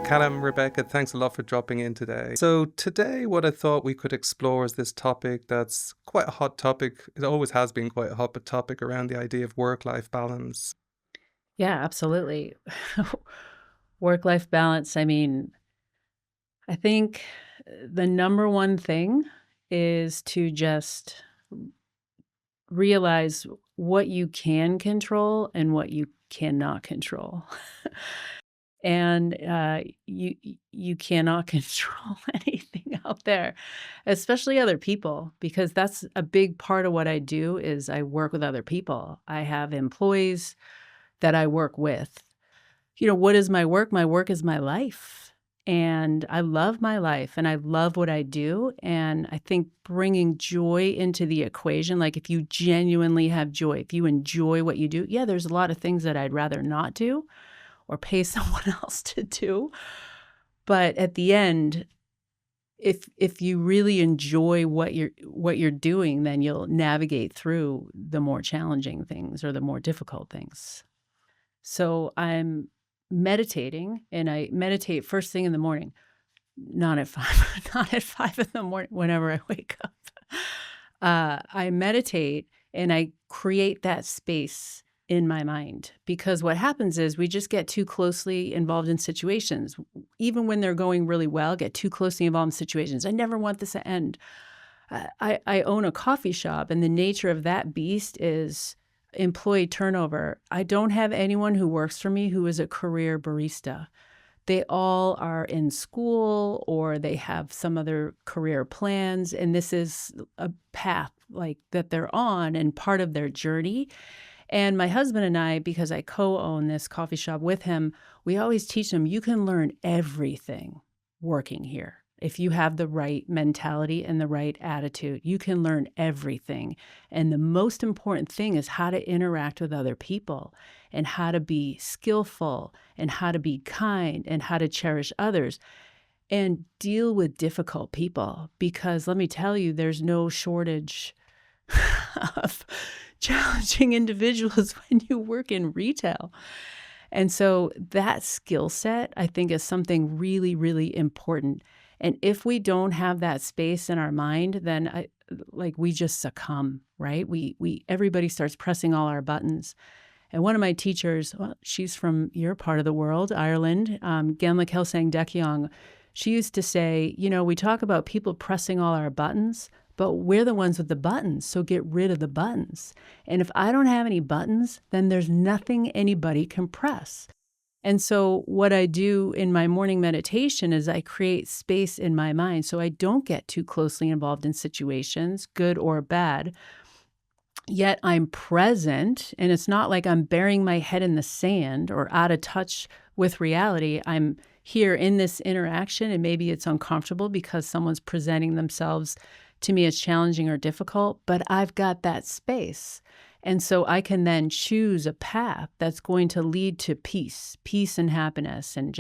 Kadam, Rebecca, thanks a lot for dropping in today. So today what I thought we could explore is this topic that's quite a hot topic. It always has been quite a hot topic around the idea of work-life balance. Yeah, absolutely. Work-life balance, I mean, I think the number one thing is to just realize what you can control and what you cannot control. And, you cannot control anything out there, especially other people, because that's a big part of what I do is I work with other people. I have employees that I work with. What is my work? My work is my life. And I love my life and I love what I do. And I think bringing joy into the equation, like if you genuinely have joy, if you enjoy what you do, yeah, there's a lot of things that I'd rather not do or pay someone else to do. But at the end, if you really enjoy what you're doing, then you'll navigate through the more challenging things or the more difficult things. So I'm meditating, and I meditate first thing in the morning, not at 5, not at 5 in the morning, whenever I wake up. I meditate and I create that space in my mind because what happens is we just get too closely involved in situations. Even when they're going really well, get too closely involved in situations. I never want this to end. I own a coffee shop, and the nature of that beast is employee turnover. I don't have anyone who works for me who is a career barista. They all are in school or they have some other career plans, and this is a path like that they're on and part of their journey. And my husband and I, because I co-own this coffee shop with him, we always teach them you can learn everything working here. If you have the right mentality and the right attitude, you can learn everything. And the most important thing is how to interact with other people and how to be skillful and how to be kind and how to cherish others and deal with difficult people. Because let me tell you, there's no shortage of challenging individuals when you work in retail. And so that skill set, I think, is something really, really important. And if we don't have that space in our mind, then we just succumb, right? Everybody starts pressing all our buttons. And one of my teachers, well, she's from your part of the world, Ireland, Genla Kelsang Dekyong, she used to say, we talk about people pressing all our buttons, but we're the ones with the buttons, so get rid of the buttons. And if I don't have any buttons, then there's nothing anybody can press. And so what I do in my morning meditation is I create space in my mind so I don't get too closely involved in situations, good or bad. Yet I'm present, and it's not like I'm burying my head in the sand or out of touch with reality. I'm here in this interaction, and maybe it's uncomfortable because someone's presenting themselves to me as challenging or difficult, but I've got that space. And so I can then choose a path that's going to lead to peace and happiness and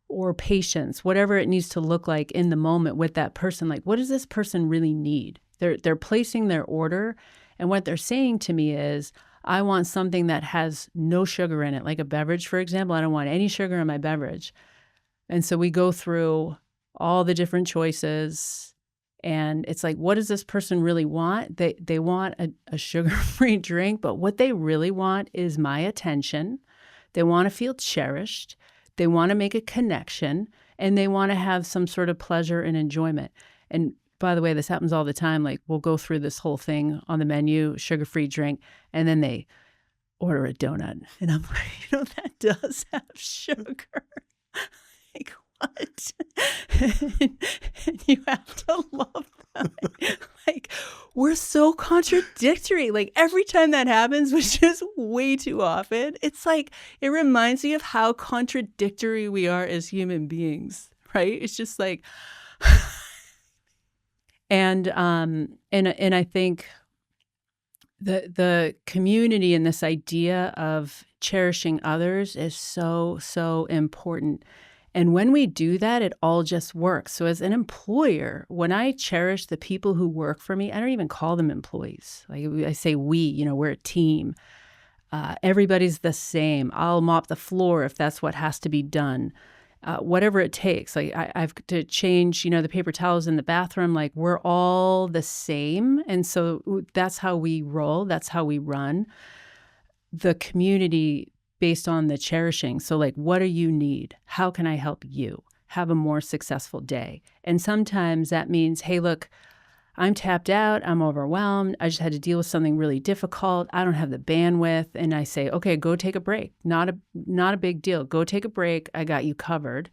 or patience, whatever it needs to look like in the moment with that person. Like, what does this person really need? They're placing their order. And what they're saying to me is, I want something that has no sugar in it, like a beverage, for example. I don't want any sugar in my beverage. And so we go through all the different choices. And it's like, what does this person really want? They want a sugar-free drink, but what they really want is my attention. They want to feel cherished. They want to make a connection, and they want to have some sort of pleasure and enjoyment. And by the way, this happens all the time. Like, we'll go through this whole thing on the menu, sugar-free drink, and then they order a donut. And I'm like, that does have sugar. Like, what? and you have to love that. Like, we're so contradictory. Like, every time that happens, which is way too often, it's like, it reminds me of how contradictory we are as human beings, right? It's just like, and I think the community and this idea of cherishing others is so, so important. And when we do that, it all just works. So as an employer, when I cherish the people who work for me, I don't even call them employees. Like I say we, we're a team. Everybody's the same. I'll mop the floor if that's what has to be done. whatever it takes. Like I've to change, the paper towels in the bathroom. Like we're all the same. And so that's how we roll. That's how we run the community based on the cherishing. So like, what do you need? How can I help you have a more successful day? And sometimes that means, hey, look, I'm tapped out. I'm overwhelmed. I just had to deal with something really difficult. I don't have the bandwidth. And I say, okay, go take a break. Not a big deal. Go take a break. I got you covered.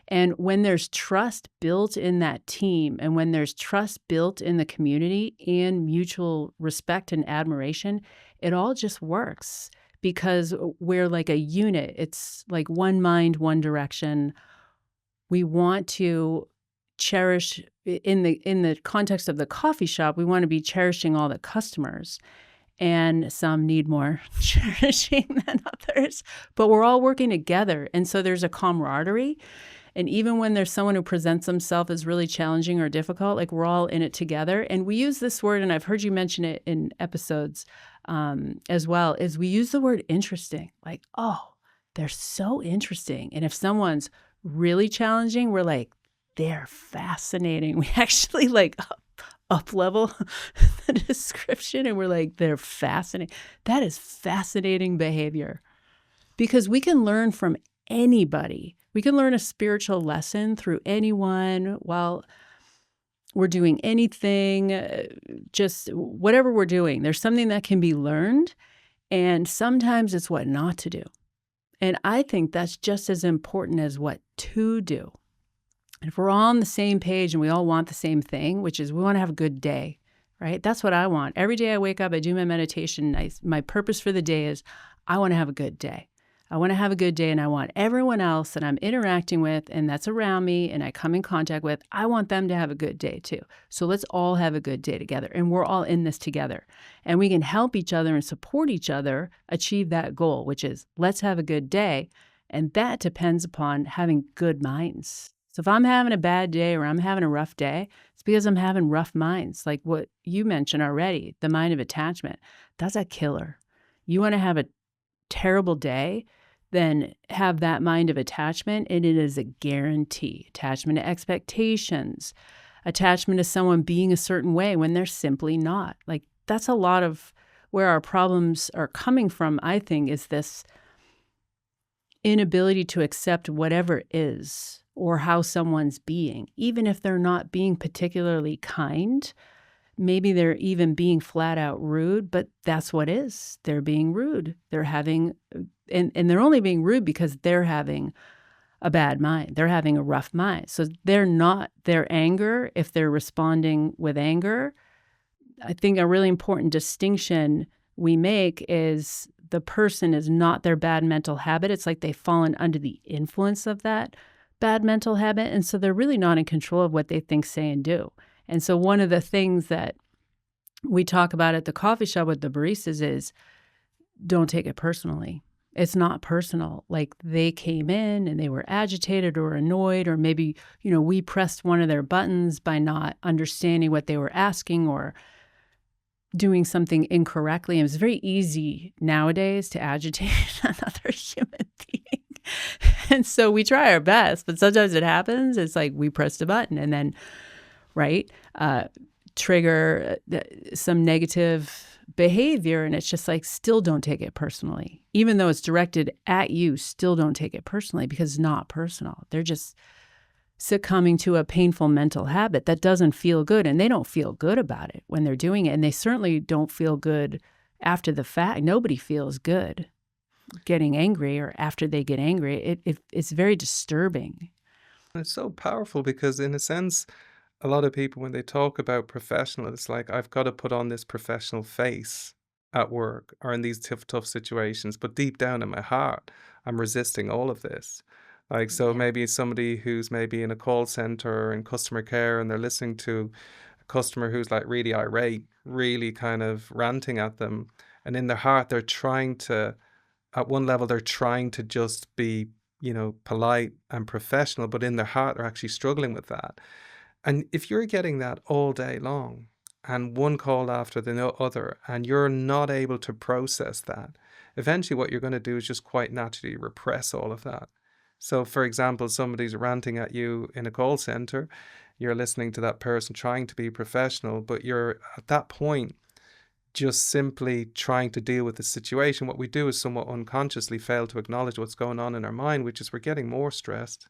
And when there's trust built in that team, and when there's trust built in the community and mutual respect and admiration, it all just works because we're like a unit. It's like one mind, one direction. We want to cherish in the context of the coffee shop, we want to be cherishing all the customers. And some need more cherishing than others, but we're all working together. And so there's a camaraderie. And even when there's someone who presents themselves as really challenging or difficult, like we're all in it together. And we use this word, and I've heard you mention it in episodes as well, is we use the word interesting. Like, oh, they're so interesting. And if someone's really challenging, we're like, they're fascinating. We actually like up level the description, and we're like, they're fascinating. That is fascinating behavior because we can learn from anybody. We can learn a spiritual lesson through anyone while we're doing anything, just whatever we're doing. There's something that can be learned, and sometimes it's what not to do. And I think that's just as important as what to do. And if we're all on the same page and we all want the same thing, which is we want to have a good day, right? That's what I want. Every day I wake up, I do my meditation. My purpose for the day is I want to have a good day. I want to have a good day, and I want everyone else that I'm interacting with and that's around me and I come in contact with, I want them to have a good day too. So let's all have a good day together, and we're all in this together. And we can help each other and support each other achieve that goal, which is let's have a good day. And that depends upon having good minds. So if I'm having a bad day or I'm having a rough day, it's because I'm having rough minds. Like what you mentioned already, the mind of attachment. That's a killer. You want to have a terrible day, then have that mind of attachment, and it is a guarantee. Attachment to expectations, attachment to someone being a certain way when they're simply not. Like that's a lot of where our problems are coming from, I think, is this inability to accept whatever is or how someone's being, even if they're not being particularly kind. Maybe they're even being flat out rude, but that's what is. They're being rude. They're having, and they're only being rude because they're having a bad mind. They're having a rough mind. So they're not their anger. If they're responding with anger, I think a really important distinction we make is the person is not their bad mental habit. It's like they've fallen under the influence of that bad mental habit. And so they're really not in control of what they think, say, and do. And so one of the things that we talk about at the coffee shop with the baristas is don't take it personally. It's not personal. Like they came in and they were agitated or annoyed, or maybe, we pressed one of their buttons by not understanding what they were asking or doing something incorrectly. And it's very easy nowadays to agitate another human being. And so we try our best, but sometimes it happens. It's like we pressed a button and then, right, trigger some negative behavior. And it's just like, still don't take it personally. Even though it's directed at you, still don't take it personally because it's not personal. They're just succumbing to a painful mental habit that doesn't feel good. And they don't feel good about it when they're doing it. And they certainly don't feel good after the fact. Nobody feels good getting angry or after they get angry. It's very disturbing. It's so powerful because, in a sense, a lot of people, when they talk about professional, it's like, I've got to put on this professional face at work or in these tough situations. But deep down in my heart, I'm resisting all of this. Like, so Yeah. maybe somebody who's maybe in a call center or in customer care and they're listening to a customer who's like really irate, really kind of ranting at them. And in their heart, they're trying to, at one level, they're trying to just be, polite and professional, but in their heart, they're actually struggling with that. And if you're getting that all day long and one call after the other, and you're not able to process that, eventually what you're going to do is just quite naturally repress all of that. So, for example, somebody's ranting at you in a call center, you're listening to that person trying to be professional, but you're at that point just simply trying to deal with the situation. What we do is somewhat unconsciously fail to acknowledge what's going on in our mind, which is we're getting more stressed,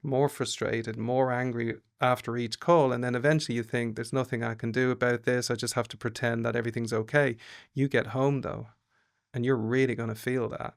more frustrated, more angry after each call. And then eventually you think, there's nothing I can do about this. I just have to pretend that everything's okay. You get home though, and you're really going to feel that.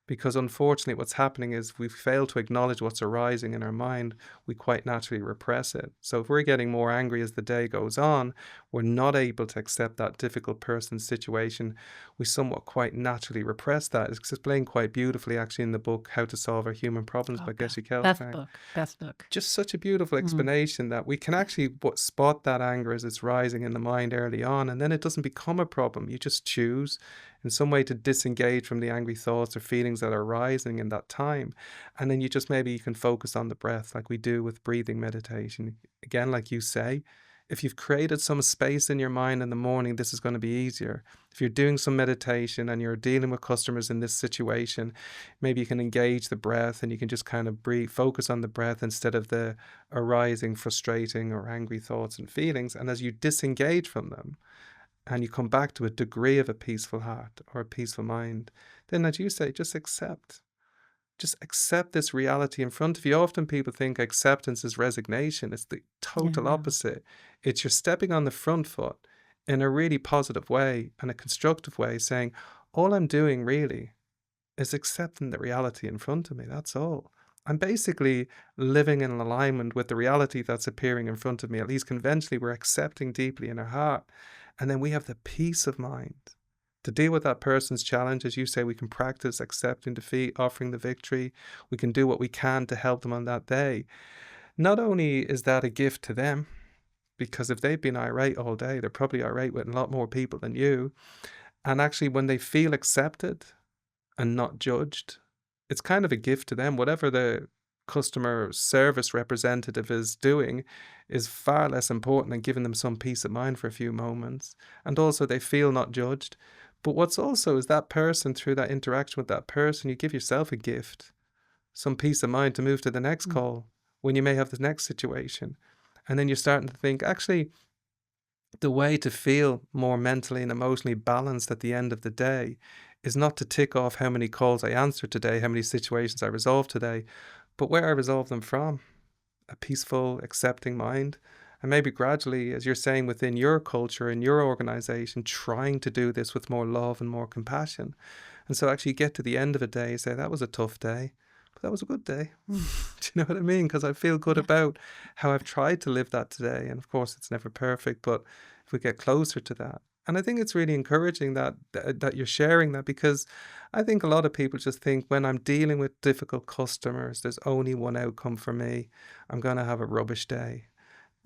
Because unfortunately, what's happening is we fail to acknowledge what's arising in our mind. We quite naturally repress it. So if we're getting more angry as the day goes on, we're not able to accept that difficult person's situation. We somewhat quite naturally repress that. It's explained quite beautifully, actually, in the book, How to Solve Our Human Problems by Okay. Geshe Best Keltner. book. Best book. Just such a beautiful Mm. explanation that we can actually spot that anger as it's rising in the mind early on, and then it doesn't become a problem. You just choose in some way to disengage from the angry thoughts or feelings that are rising in that time. And then maybe you can focus on the breath like we do with breathing meditation. Again, like you say, if you've created some space in your mind in the morning, this is going to be easier. If you're doing some meditation and you're dealing with customers in this situation, maybe you can engage the breath and you can just kind of breathe, focus on the breath instead of the arising, frustrating, or angry thoughts and feelings. And as you disengage from them and you come back to a degree of a peaceful heart or a peaceful mind, then as you say, just accept. Just accept this reality in front of you. Often people think acceptance is resignation. It's the Yeah, total no. opposite. It's you're stepping on the front foot in a really positive way and a constructive way, saying, all I'm doing really is accepting the reality in front of me. That's all. I'm basically living in alignment with the reality that's appearing in front of me. At least conventionally, we're accepting deeply in our heart. And then we have the peace of mind to deal with that person's challenge. As you say, we can practice accepting defeat, offering the victory. We can do what we can to help them on that day. Not only is that a gift to them, because if they've been irate all day, they're probably irate with a lot more people than you. And actually, when they feel accepted and not judged, it's kind of a gift to them. Whatever the customer service representative is doing is far less important than giving them some peace of mind for a few moments. And also they feel not judged. But what's also is that person, through that interaction with that person, you give yourself a gift, some peace of mind to move to the next Mm. call when you may have the next situation. And then you're starting to think, actually, the way to feel more mentally and emotionally balanced at the end of the day is not to tick off how many calls I answered today, how many situations I resolved today, but where I resolve them from. A peaceful, accepting mind. And maybe gradually, as you're saying, within your culture and your organization, trying to do this with more love and more compassion. And so actually get to the end of a day, say, that was a tough day, but that was a good day. Do Mm. you know what I mean? Because I feel good Yeah. about how I've tried to live that today. And of course, it's never perfect, but if we get closer to that. And I think it's really encouraging that you're sharing that, because I think a lot of people just think when I'm dealing with difficult customers, there's only one outcome for me. I'm going to have a rubbish day.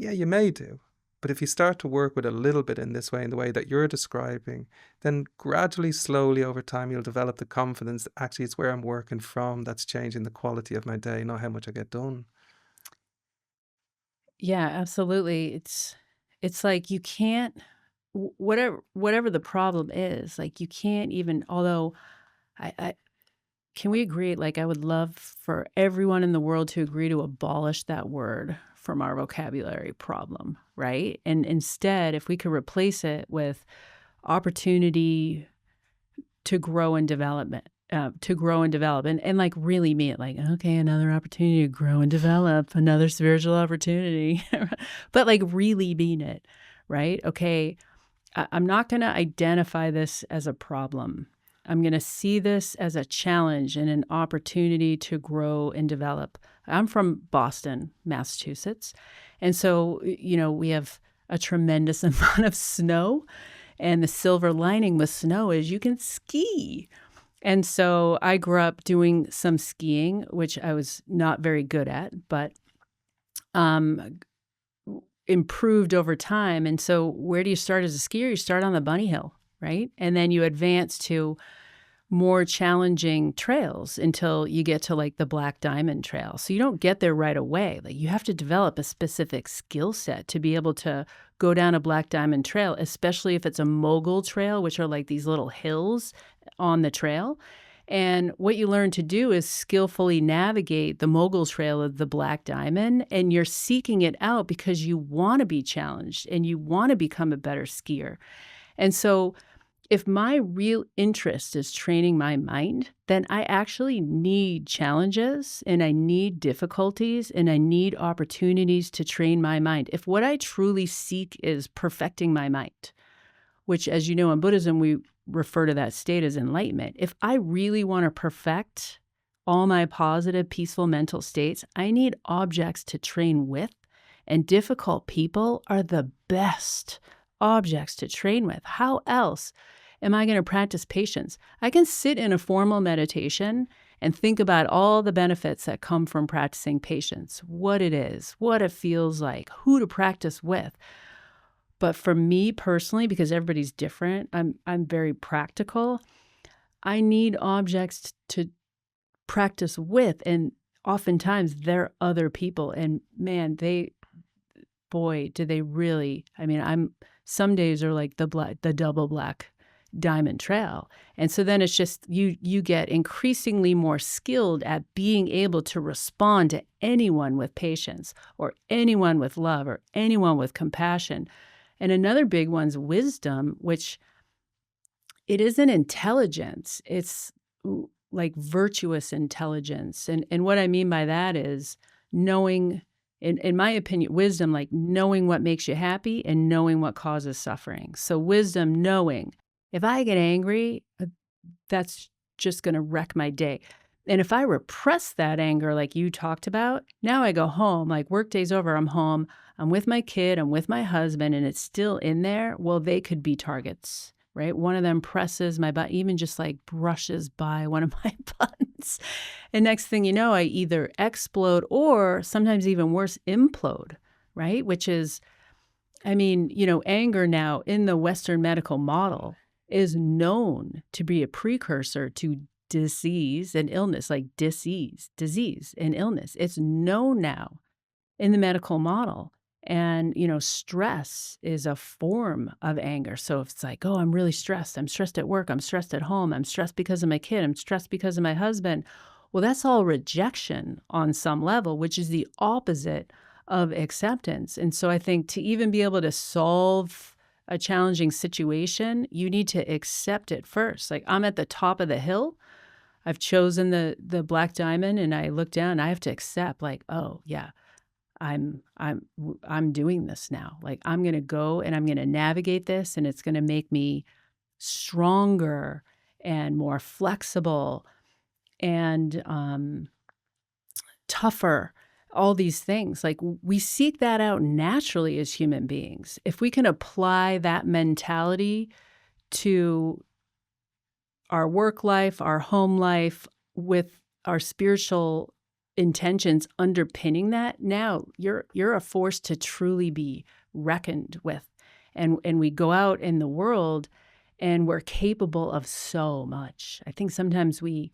Yeah, you may do. But if you start to work with a little bit in this way, in the way that you're describing, then gradually, slowly over time, you'll develop the confidence that actually it's where I'm working from that's changing the quality of my day, not how much I get done. Yeah, absolutely. It's like you can't whatever the problem is, like, you can't even although I can we agree, like, I would love for everyone in the world to agree to abolish that word from our vocabulary, problem, right? And instead, if we could replace it with opportunity to grow and develop, and, like, really mean it, like, "Okay, another opportunity to grow and develop, another spiritual opportunity." But, like, really mean it, right? Okay, I'm not gonna identify this as a problem. I'm gonna see this as a challenge and an opportunity to grow and develop. I'm from Boston, Massachusetts, and so, we have a tremendous amount of snow, and the silver lining with snow is you can ski. And so I grew up doing some skiing, which I was not very good at, but um, improved over time. And so where do you start as a skier? You start on the bunny hill, right? And then you advance to more challenging trails until you get to like the Black Diamond Trail. So you don't get there right away. Like you have to develop a specific skill set to be able to go down a Black Diamond Trail, especially if it's a mogul trail, which are like these little hills on the trail. And what you learn to do is skillfully navigate the mogul trail of the black diamond, and you're seeking it out because you want to be challenged and you want to become a better skier. And so if my real interest is training my mind, then I actually need challenges and I need difficulties and I need opportunities to train my mind. If what I truly seek is perfecting my mind, which, as you know, in Buddhism, we refer to that state as enlightenment. If I really want to perfect all my positive, peaceful mental states, I need objects to train with, and difficult people are the best objects to train with. How else am I going to practice patience? I can sit in a formal meditation and think about all the benefits that come from practicing patience, what it is, what it feels like, who to practice with. But for me personally, because everybody's different, I'm very practical. I need objects to practice with, and oftentimes they're other people. And man, boy, do they really, I mean, some days are like the double black diamond trail. And so then it's just you get increasingly more skilled at being able to respond to anyone with patience or anyone with love or anyone with compassion. And another big one's wisdom, which it isn't intelligence. It's like virtuous intelligence. And what I mean by that is knowing, in my opinion, wisdom, like knowing what makes you happy and knowing what causes suffering. So wisdom, knowing if I get angry, that's just going to wreck my day. And if I repress that anger like you talked about, now I go home, like work day's over, I'm home, I'm with my kid, I'm with my husband, and it's still in there. Well, they could be targets, right? One of them presses my butt, even just like brushes by one of my buttons. And next thing you know, I either explode or sometimes even worse, implode, right? Which is, I mean, anger now in the Western medical model is known to be a precursor to disease and illness, like disease and illness. It's known now in the medical model. And, stress is a form of anger. So if it's like, oh, I'm really stressed. I'm stressed at work. I'm stressed at home. I'm stressed because of my kid. I'm stressed because of my husband. Well, that's all rejection on some level, which is the opposite of acceptance. And so I think to even be able to solve a challenging situation, you need to accept it first. Like I'm at the top of the hill. I've chosen the black diamond and I look down, I have to accept like, oh yeah, I'm doing this now. Like I'm going to go and I'm going to navigate this and it's going to make me stronger and more flexible and tougher. All these things, like we seek that out naturally as human beings. If we can apply that mentality to our work life, our home life, with our spiritual intentions underpinning that, now you're a force to truly be reckoned with. And we go out in the world and we're capable of so much. I think sometimes we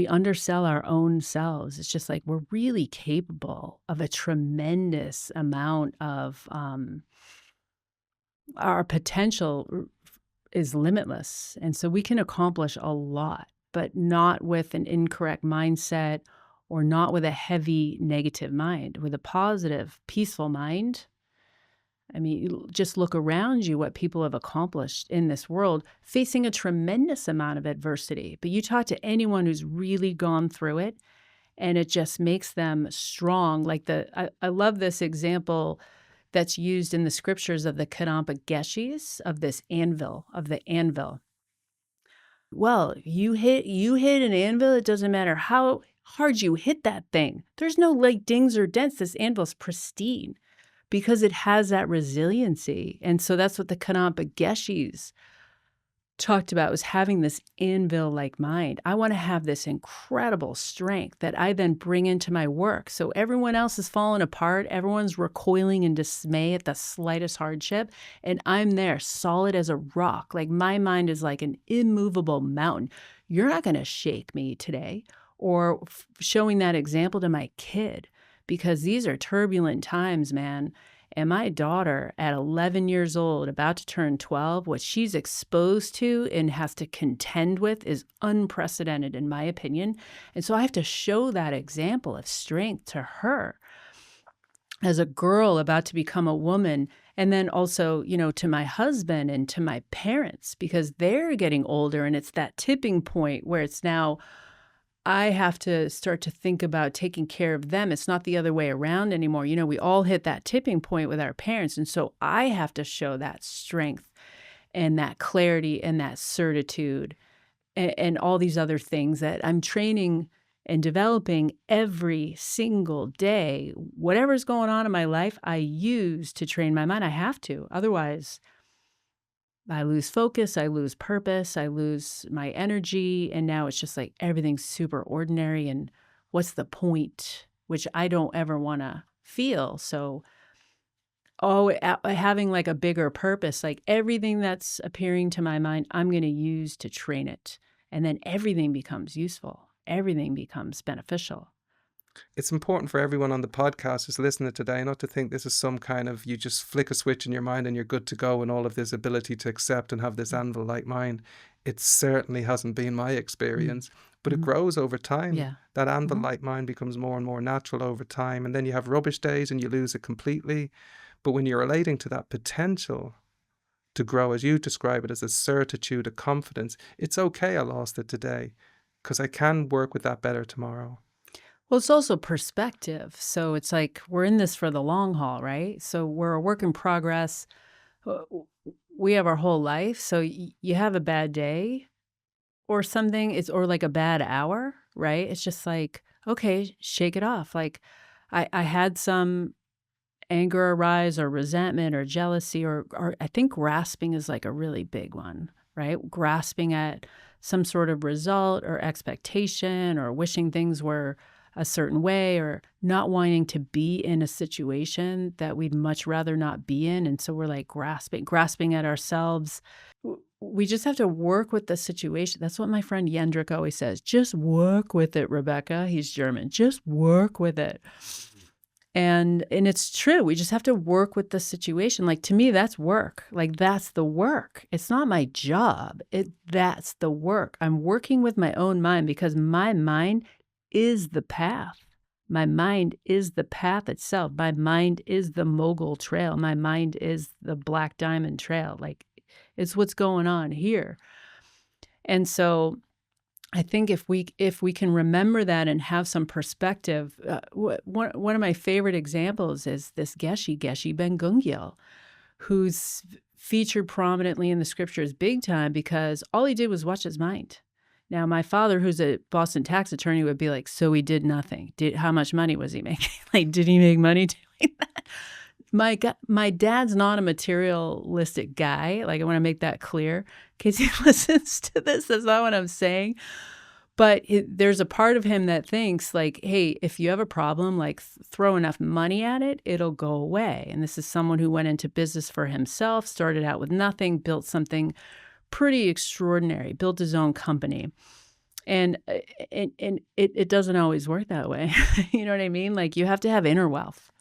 undersell our own selves. It's just like we're really capable of a tremendous amount of our potential is limitless. And so we can accomplish a lot, but not with an incorrect mindset or not with a heavy negative mind. With a positive, peaceful mind, I mean, you just look around you what people have accomplished in this world, facing a tremendous amount of adversity. But you talk to anyone who's really gone through it, and it just makes them strong. Like I love this example that's used in the scriptures of the Kadam Adam, of this anvil, of the anvil. Well, you hit an anvil, it doesn't matter how hard you hit that thing. There's no like dings or dents. This anvil's pristine, because it has that resiliency. And so that's what the Kadam Adam talked about, was having this anvil-like mind. I want to have this incredible strength that I then bring into my work. So everyone else is falling apart. Everyone's recoiling in dismay at the slightest hardship. And I'm there solid as a rock. Like my mind is like an immovable mountain. You're not going to shake me today. Or showing that example to my kid, because these are turbulent times, man. And my daughter at 11 years old, about to turn 12, what she's exposed to and has to contend with is unprecedented, in my opinion. And so I have to show that example of strength to her as a girl about to become a woman. And then also, to my husband and to my parents, because they're getting older. And it's that tipping point where it's now I have to start to think about taking care of them. It's not the other way around anymore. We all hit that tipping point with our parents. And so I have to show that strength and that clarity and that certitude and all these other things that I'm training and developing every single day. Whatever's going on in my life, I use to train my mind. I have to. Otherwise, I lose focus, I lose purpose, I lose my energy, and now it's just like everything's super ordinary, and what's the point? Which I don't ever want to feel. So, having like a bigger purpose, like everything that's appearing to my mind, I'm going to use to train it. And then everything becomes useful, everything becomes beneficial. It's important for everyone on the podcast who's listening today not to think this is some kind of you just flick a switch in your mind and you're good to go and all of this ability to accept and have this anvil-like mind. It certainly hasn't been my experience, but it Mhm. grows over time. Yeah. That Mhm. anvil-like mind becomes more and more natural over time, and then you have rubbish days and you lose it completely. But when you're relating to that potential to grow, as you describe it, as a certitude, a confidence, it's okay I lost it today because I can work with that better tomorrow. Well, it's also perspective. So it's like we're in this for the long haul, right? So we're a work in progress. We have our whole life. So you have a bad day or something, or like a bad hour, right? It's just like, okay, shake it off. Like I had some anger arise or resentment or jealousy or I think grasping is like a really big one, right? Grasping at some sort of result or expectation or wishing things were a certain way or not wanting to be in a situation that we'd much rather not be in. And so we're like grasping at ourselves. We just have to work with the situation. That's what my friend Yendrik always says. Just work with it, Rebecca. He's German. Just work with it. And it's true. We just have to work with the situation. Like, to me, that's work. Like, that's the work. It's not my job. That's the work. I'm working with my own mind because my mind is the path. My mind is the path itself. My mind is the mogul trail. My mind is the black diamond trail. Like, it's what's going on here. And so I think if we can remember that and have some perspective, one of my favorite examples is this Geshe Ben Gungyal, who's featured prominently in the scriptures big time because all he did was watch his mind. Now, my father, who's a Boston tax attorney, would be like, so he did nothing. How much money was he making? Like, did he make money doing that? My dad's not a materialistic guy. Like, I want to make that clear in case he listens to this. That's not what I'm saying. But there's a part of him that thinks like, hey, if you have a problem, like throw enough money at it, it'll go away. And this is someone who went into business for himself, started out with nothing, built something pretty extraordinary, built his own company. And it doesn't always work that way. You know what I mean? Like, you have to have inner wealth.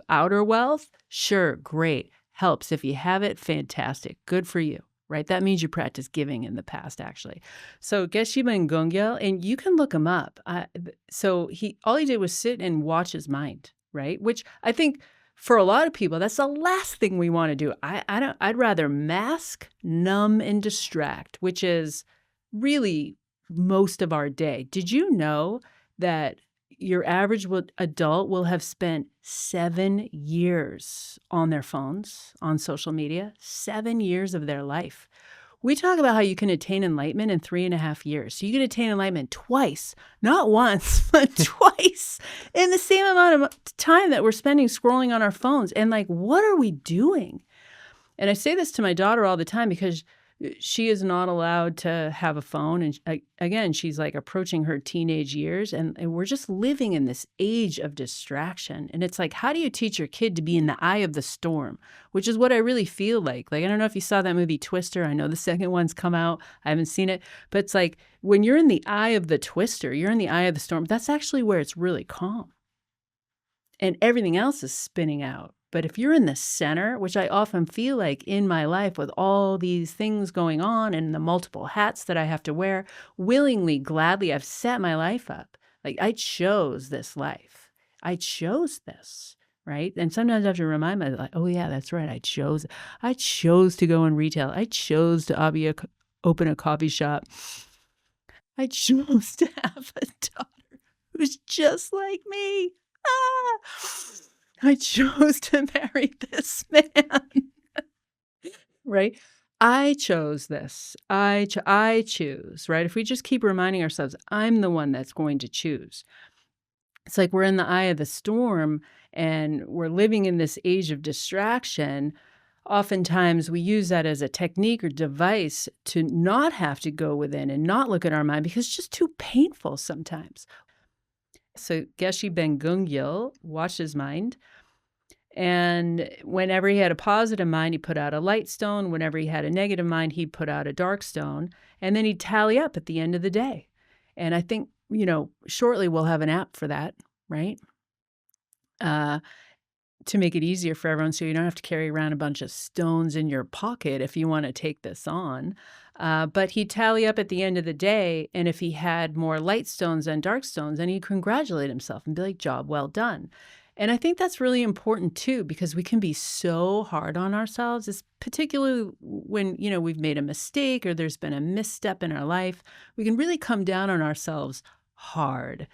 Outer wealth, sure, great. Helps. If you have it, fantastic. Good for you, right? That means you practice giving in the past, actually. So Geshe Ben Gungyal, and you can look him up. So all he did was sit and watch his mind, right? Which I think for a lot of people, that's the last thing we want to do. I'd rather mask, numb, and distract, which is really most of our day. Did you know that your average adult will have spent 7 years on their phones, on social media, 7 years of their life? We talk about how you can attain enlightenment in 3.5 years. So you can attain enlightenment twice, not once, but twice in the same amount of time that we're spending scrolling on our phones. And like, what are we doing? And I say this to my daughter all the time because she is not allowed to have a phone. And again, she's like approaching her teenage years and we're just living in this age of distraction. And it's like, how do you teach your kid to be in the eye of the storm? Which is what I really feel like. Like, I don't know if you saw that movie Twister. I know the second one's come out. I haven't seen it. But it's like when you're in the eye of the twister, you're in the eye of the storm. That's actually where it's really calm. And everything else is spinning out. But if you're in the center, which I often feel like in my life with all these things going on and the multiple hats that I have to wear, willingly, gladly, I've set my life up. Like I chose this life. I chose this, right? And sometimes I have to remind myself, like, oh yeah, that's right. I chose to go in retail. I chose to open a coffee shop. I chose to have a daughter who's just like me. Ah! I chose to marry this man, right? I chose this. I choose, right? If we just keep reminding ourselves, I'm the one that's going to choose. It's like we're in the eye of the storm and we're living in this age of distraction. Oftentimes we use that as a technique or device to not have to go within and not look at our mind because it's just too painful sometimes. So Geshe Ben Gungil watched his mind. And whenever he had a positive mind, he put out a light stone. Whenever he had a negative mind, he'd put out a dark stone. And then he'd tally up at the end of the day. And I think, shortly we'll have an app for that, right? To make it easier for everyone so you don't have to carry around a bunch of stones in your pocket if you want to take this on. But he'd tally up at the end of the day. And if he had more light stones than dark stones, then he'd congratulate himself and be like, job well done. And I think that's really important too, because we can be so hard on ourselves, it's particularly when, we've made a mistake or there's been a misstep in our life. We can really come down on ourselves hard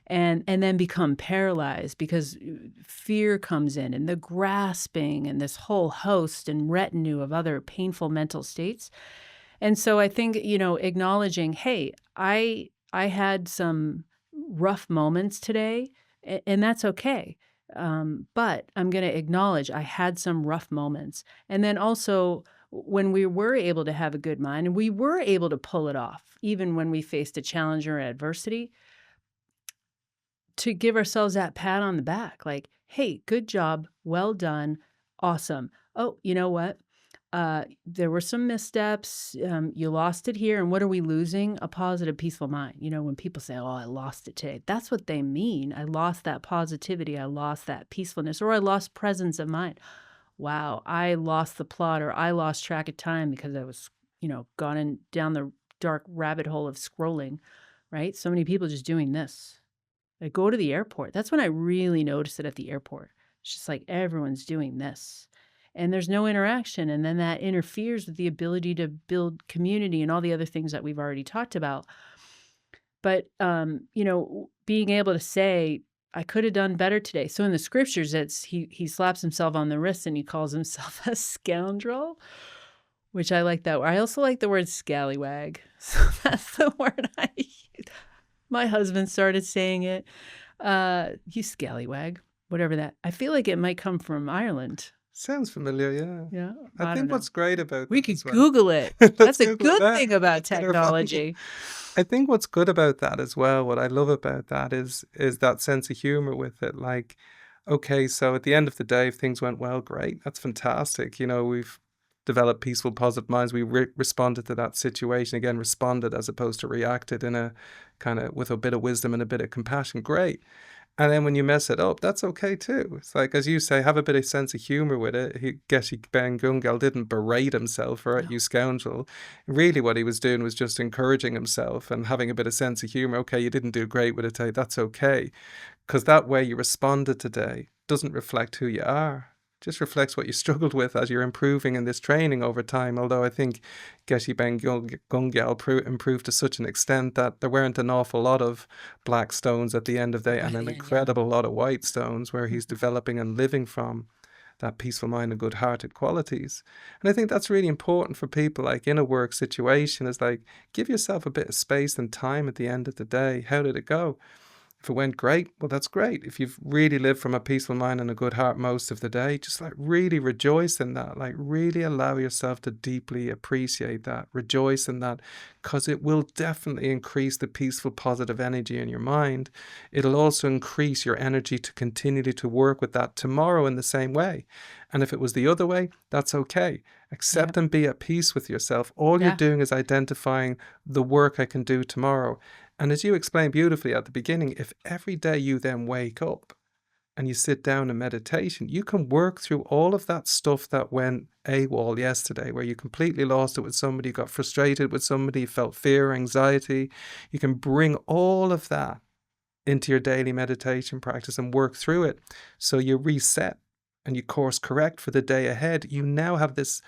and then become paralyzed because fear comes in and the grasping and this whole host and retinue of other painful mental states. And so I think, acknowledging, hey, I had some rough moments today and that's okay. But I'm going to acknowledge I had some rough moments. And then also when we were able to have a good mind and we were able to pull it off, even when we faced a challenge or adversity, to give ourselves that pat on the back, like, hey, good job, well done, awesome. Oh, you know what? There were some missteps. You lost it here. And what are we losing? A positive, peaceful mind. When people say, oh, I lost it today, that's what they mean. I lost that positivity. I lost that peacefulness, or I lost presence of mind. Wow, I lost the plot, or I lost track of time because I was, gone down the dark rabbit hole of scrolling, right? So many people just doing this. I go to the airport. That's when I really notice it at the airport. It's just like everyone's doing this. And there's no interaction. And then that interferes with the ability to build community and all the other things that we've already talked about. But, being able to say, I could have done better today. So in the scriptures, he slaps himself on the wrist and he calls himself a scoundrel, which I like that. I also like the word scallywag. So that's the word I use. My husband started saying it. You scallywag, whatever that. I feel like it might come from Ireland. Sounds familiar, yeah. Yeah, I think what's great about we that could as well. Google it. Let's That's a Google good that. thing about Get our phone. technology. I think what's good about that as well, what I love about that is that sense of humor with it. Like, okay, so at the end of the day, if things went well, great. That's fantastic. We've developed peaceful, positive minds. We responded to that situation. Again, responded as opposed to reacted in a kind of with a bit of wisdom and a bit of compassion. Great. And then when you mess it up, that's okay too. It's like, as you say, have a bit of sense of humor with it. Geshe Ben Gungel didn't berate himself for it, No. you scoundrel. Really what he was doing was just encouraging himself and having a bit of sense of humor. Okay, you didn't do great with it today. That's okay. Because that way you responded today doesn't reflect who you are. Just reflects what you struggled with as you're improving in this training over time. Although I think Geshe Ben Gungel improved to such an extent that there weren't an awful lot of black stones at the end of the day and an incredible lot of white stones where he's developing and living from that peaceful mind and good-hearted qualities. And I think that's really important for people, like in a work situation, is like, give yourself a bit of space and time at the end of the day. How did it go? If it went great, well, that's great. If you've really lived from a peaceful mind and a good heart most of the day, just like really rejoice in that. Like really allow yourself to deeply appreciate that, rejoice in that, because it will definitely increase the peaceful, positive energy in your mind. It'll also increase your energy to continually to work with that tomorrow in the same way. And if it was the other way, that's okay. Accept and be at peace with yourself. All you're doing is identifying the work I can do tomorrow. And as you explained beautifully at the beginning, if every day you then wake up and you sit down in meditation, you can work through all of that stuff that went AWOL yesterday, where you completely lost it with somebody, got frustrated with somebody, felt fear, anxiety. You can bring all of that into your daily meditation practice and work through it. So you reset and you course correct for the day ahead. You now have this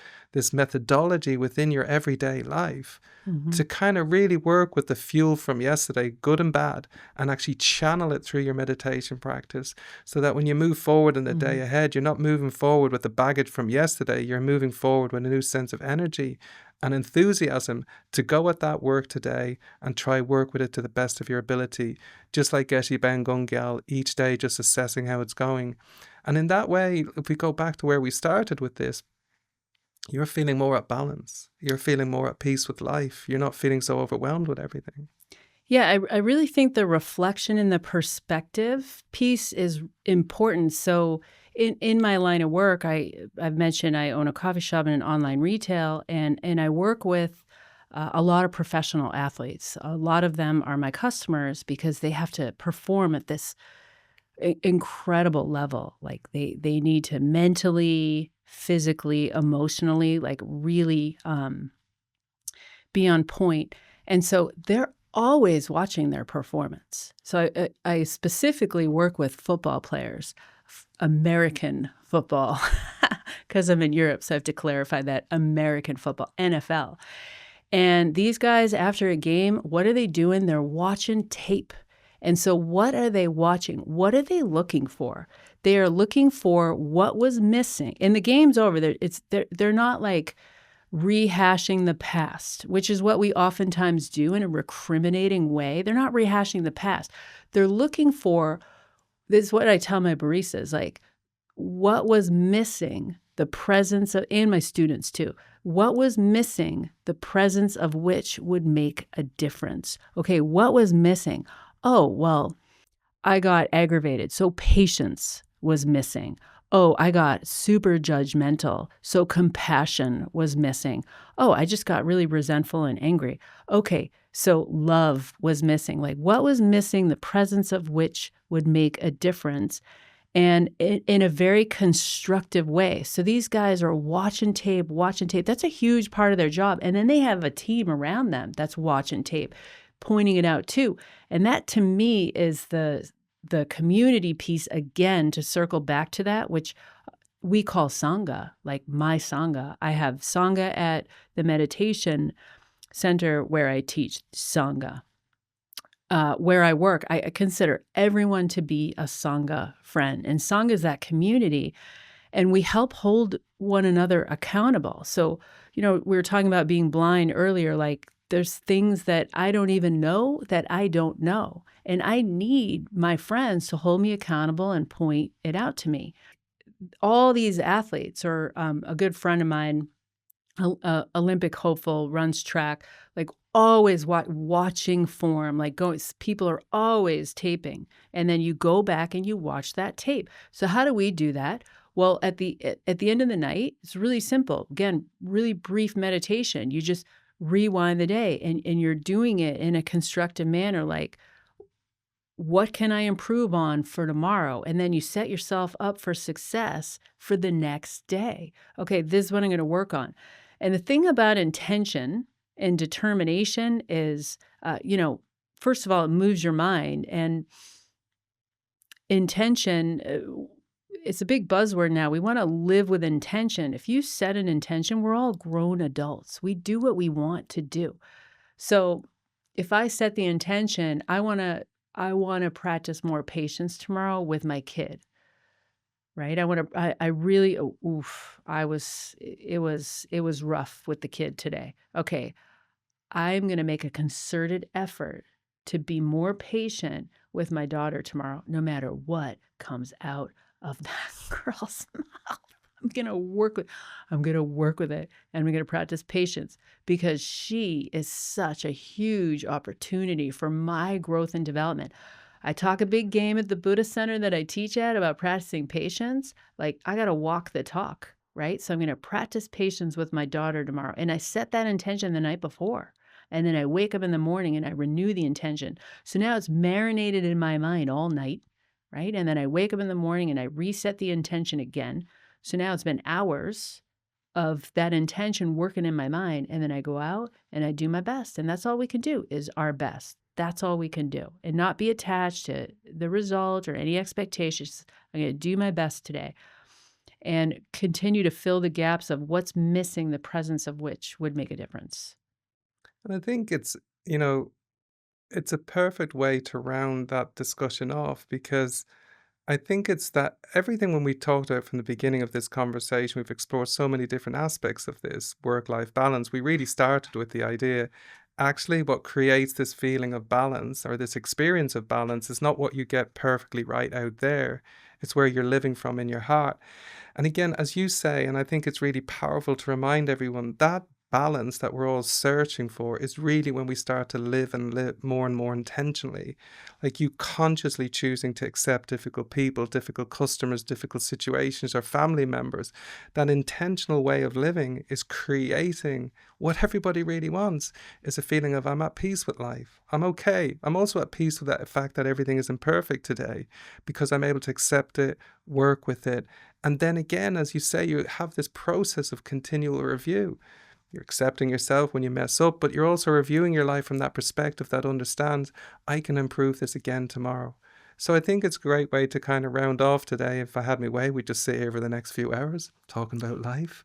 methodology within your everyday life Mhm. to kind of really work with the fuel from yesterday, good and bad, and actually channel it through your meditation practice so that when you move forward in the day Mhm. ahead, you're not moving forward with the baggage from yesterday. You're moving forward with a new sense of energy and enthusiasm to go at that work today and try work with it to the best of your ability, just like Geshe Ben Gungyal, each day just assessing how it's going. And in that way, if we go back to where we started with this, you're feeling more at balance. You're feeling more at peace with life. You're not feeling so overwhelmed with everything. Yeah, I really think the reflection and the perspective piece is important. So in my line of work, I've mentioned I own a coffee shop and an online retail, and I work with a lot of professional athletes. A lot of them are my customers because they have to perform at this incredible level. Like they need to mentally, physically, emotionally, like really be on point. And so they're always watching their performance. So I specifically work with football players, American football, because I'm in Europe. So I have to clarify that American football, NFL. And these guys, after a game, what are they doing? They're watching tape. And so, what are they watching? What are they looking for? They are looking for what was missing. And the game's over. They're not like rehashing the past, which is what we oftentimes do in a recriminating way. They're not rehashing the past. They're looking for, this is what I tell my baristas, like, what was missing, the presence of, and my students too, what was missing, the presence of which would make a difference. Okay, what was missing? Oh, well, I got aggravated, so patience was missing. Oh, I got super judgmental, so compassion was missing. Oh, I just got really resentful and angry. Okay, so love was missing. Like, what was missing, the presence of which would make a difference, and in a very constructive way. So these guys are watching tape, watching tape. That's a huge part of their job. And then they have a team around them that's watching tape, pointing it out too. And that to me is the community piece, again, to circle back to that, which we call Sangha, like my Sangha. I have Sangha at the meditation center where I teach Sangha. Where I work, I consider everyone to be a Sangha friend. And Sangha is that community, and we help hold one another accountable. So, we were talking about being blind earlier, like there's things that I don't even know that I don't know. And I need my friends to hold me accountable and point it out to me. All these athletes, or a good friend of mine, Olympic hopeful, runs track, like always watching form, like people are always taping. And then you go back and you watch that tape. So how do we do that? Well, at the end of the night, it's really simple. Again, really brief meditation. You just rewind the day, and you're doing it in a constructive manner, like, what can I improve on for tomorrow? And then you set yourself up for success for the next day. Okay, this is what I'm going to work on. And the thing about intention and determination is, first of all, it moves your mind. And intention, it's a big buzzword now. We want to live with intention. If you set an intention, we're all grown adults. We do what we want to do. So if I set the intention, I want to practice more patience tomorrow with my kid, right? I really, it was rough with the kid today. Okay, I'm going to make a concerted effort to be more patient with my daughter tomorrow, no matter what comes out of that girl's mouth. I'm going to work with it, and I'm going to practice patience, because she is such a huge opportunity for my growth and development. I talk a big game at the Buddhist center that I teach at about practicing patience. Like, I got to walk the talk, right? So I'm going to practice patience with my daughter tomorrow. And I set that intention the night before. And then I wake up in the morning and I renew the intention. So now it's marinated in my mind all night. right? And then I wake up in the morning and I reset the intention again. So now it's been hours of that intention working in my mind, and then I go out and I do my best, and that's all we can do is our best. That's all we can do, and not be attached to the result or any expectations. I'm gonna do my best today and continue to fill the gaps of what's missing, the presence of which would make a difference. And I think you know, it's a perfect way to round that discussion off because I think it's that everything when we talked about from the beginning of this conversation, we've explored so many different aspects of this work-life balance. We really started with the idea, actually, what creates this feeling of balance or this experience of balance is not what you get perfectly right out there. It's where you're living from in your heart. And again, as you say, and I think it's really powerful to remind everyone that balance that we're all searching for is really when we start to live and live more and more intentionally. Like you consciously choosing to accept difficult people, difficult customers, difficult situations, or family members. That intentional way of living is creating what everybody really wants is a feeling of I'm at peace with life. I'm okay. I'm also at peace with that fact that everything is imperfect today because I'm able to accept it, work with it, and then again, as you say, you have this process of continual review. You're accepting yourself when you mess up, but you're also reviewing your life from that perspective that understands I can improve this again tomorrow. So I think it's a great way to kind of round off today. If I had my way, we'd just sit here for the next few hours talking about life.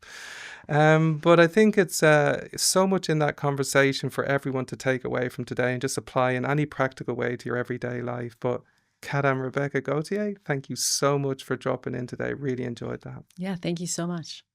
But I think it's so much in that conversation for everyone to take away from today and just apply in any practical way to your everyday life. But Kadam Rebecca Gautier, thank you so much for dropping in today. Really enjoyed that. Yeah, thank you so much.